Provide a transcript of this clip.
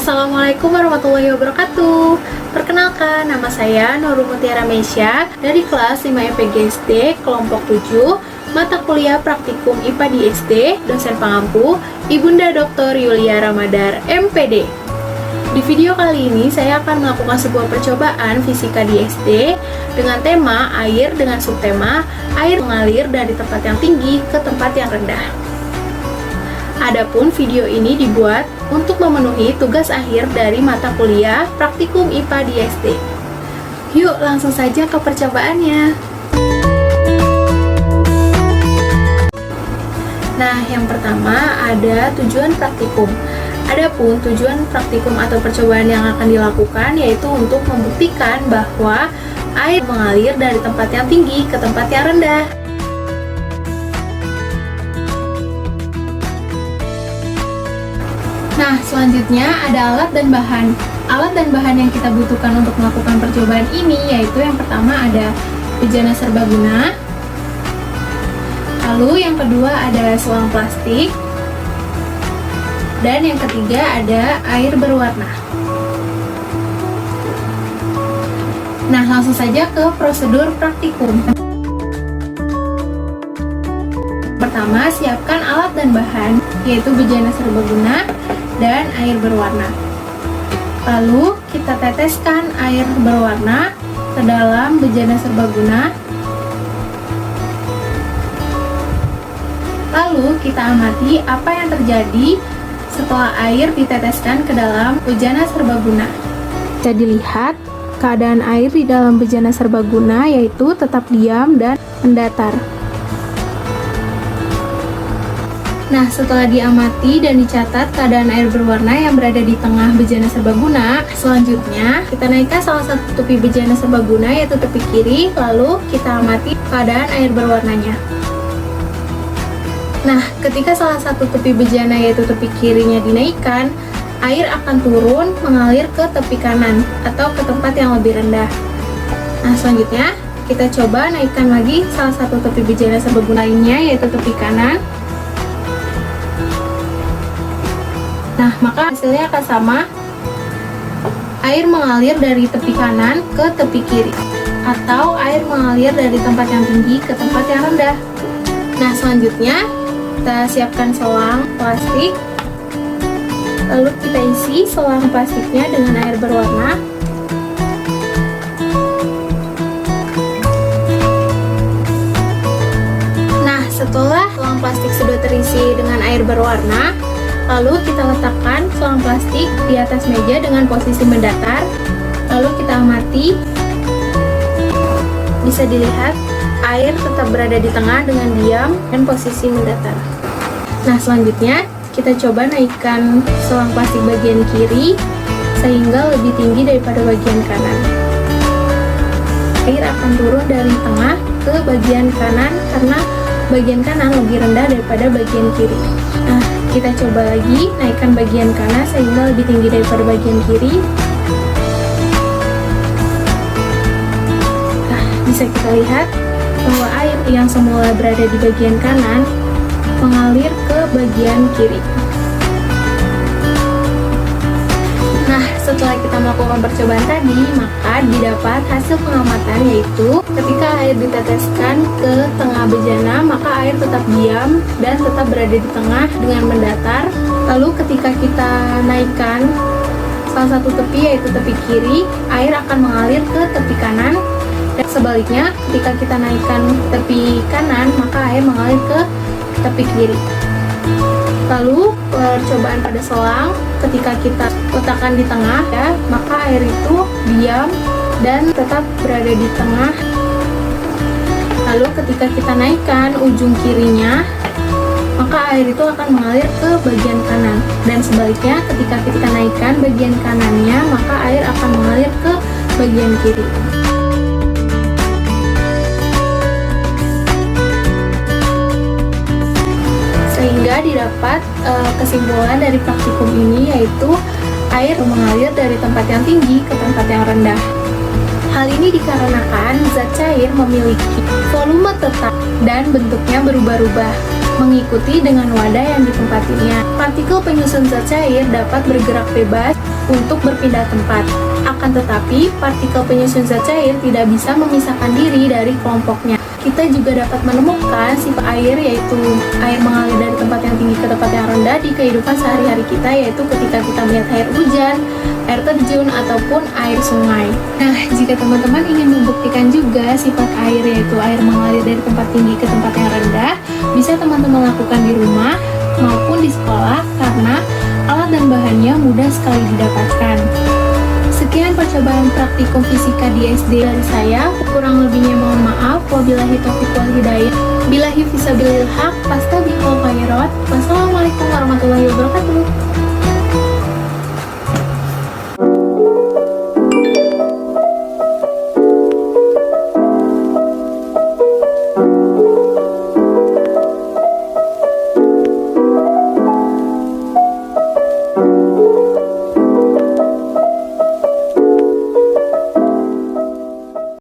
Assalamualaikum warahmatullahi wabarakatuh. Perkenalkan, nama saya Nurul Mutiara Mesya dari kelas 5 IPG kelompok 7, mata kuliah praktikum IPA di SD, dosen pengampu Ibunda Dr. Yulia Ramadar, MPD. Di video kali ini saya akan melakukan sebuah percobaan fisika di SD dengan tema air dengan subtema air mengalir dari tempat yang tinggi ke tempat yang rendah. Adapun video ini dibuat untuk memenuhi tugas akhir dari mata kuliah praktikum IPA di SD. Yuk langsung saja ke percobaannya. Nah, yang pertama ada tujuan praktikum. Adapun tujuan praktikum atau percobaan yang akan dilakukan yaitu untuk membuktikan bahwa air mengalir dari tempat yang tinggi ke tempat yang rendah. Nah, selanjutnya ada alat dan bahan. Alat dan bahan yang kita butuhkan untuk melakukan percobaan ini yaitu yang pertama ada bejana serbaguna. Lalu yang kedua ada selang plastik. Dan yang ketiga ada air berwarna. Nah, langsung saja ke prosedur praktikum. Pertama, siapkan alat dan bahan yaitu bejana serbaguna dan air berwarna. Lalu kita teteskan air berwarna ke dalam bejana serbaguna. Lalu kita amati apa yang terjadi setelah air diteteskan ke dalam bejana serbaguna. Bisa dilihat keadaan air di dalam bejana serbaguna yaitu tetap diam dan mendatar. Nah, setelah diamati dan dicatat keadaan air berwarna yang berada di tengah bejana serbaguna, selanjutnya kita naikkan salah satu tepi bejana serbaguna yaitu tepi kiri, lalu kita amati keadaan air berwarnanya. Nah, ketika salah satu tepi bejana yaitu tepi kirinya dinaikkan, air akan turun mengalir ke tepi kanan atau ke tempat yang lebih rendah. Nah, selanjutnya kita coba naikkan lagi salah satu tepi bejana serbaguna lainnya yaitu tepi kanan. Nah, maka hasilnya akan sama. Air mengalir dari tepi kanan ke tepi kiri, atau air mengalir dari tempat yang tinggi ke tempat yang rendah. Nah, selanjutnya kita siapkan selang plastik. Lalu kita isi selang plastiknya dengan air berwarna. Nah, setelah selang plastik sudah terisi dengan air berwarna, lalu kita letakkan selang plastik di atas meja dengan posisi mendatar. Lalu kita amati. Bisa dilihat air tetap berada di tengah dengan diam dan posisi mendatar. Nah, selanjutnya kita coba naikkan selang plastik bagian kiri sehingga lebih tinggi daripada bagian kanan. Air akan turun dari tengah ke bagian kanan karena bagian kanan lebih rendah daripada bagian kiri. Nah, kita coba lagi naikkan bagian kanan sehingga lebih tinggi daripada bagian kiri. Nah, bisa kita lihat bahwa air yang semula berada di bagian kanan mengalir ke bagian kiri. Nah, setelah kita melakukan percobaan tadi, maka didapat hasil pengamatan yaitu ketika air diteteskan ke tengah bejana, maka air tetap diam dan tetap berada di tengah dengan mendatar. Lalu ketika kita naikkan salah satu tepi yaitu tepi kiri, air akan mengalir ke tepi kanan. Dan sebaliknya, ketika kita naikkan tepi kanan, maka air mengalir ke tepi kiri. Lalu percobaan pada selang, ketika kita letakkan di tengah, ya, maka air itu diam dan tetap berada di tengah. Lalu ketika kita naikkan ujung kirinya, maka air itu akan mengalir ke bagian kanan. Dan sebaliknya, ketika kita naikkan bagian kanannya, maka air akan mengalir ke bagian kiri. Sehingga didapat kesimpulan dari praktikum ini, yaitu air mengalir dari tempat yang tinggi ke tempat yang rendah. Hal ini dikarenakan zat cair memiliki volume tetap dan bentuknya berubah-ubah, mengikuti dengan wadah yang ditempatinya. Partikel penyusun zat cair dapat bergerak bebas untuk berpindah tempat. Akan tetapi, partikel penyusun zat cair tidak bisa memisahkan diri dari kelompoknya. Kita juga dapat menemukan sifat air, yaitu air mengalir dari tempat yang tinggi ke tempat yang rendah di kehidupan sehari-hari kita, yaitu ketika kita melihat air hujan, air terjun, ataupun air sungai. Nah, jika teman-teman ingin membuktikan juga sifat air, yaitu air mengalir dari tempat tinggi ke tempat yang rendah, bisa teman-teman lakukan di rumah maupun di sekolah, karena alat dan bahannya mudah sekali didapatkan. Sekian percobaan praktikum fisika di SD dari saya. Kurang lebihnya mohon maaf. Wabillahi taufiq wal hidayah. Billahi fisabilil haq. Fastabiqul khairat. Wassalamualaikum warahmatullahi wabarakatuh.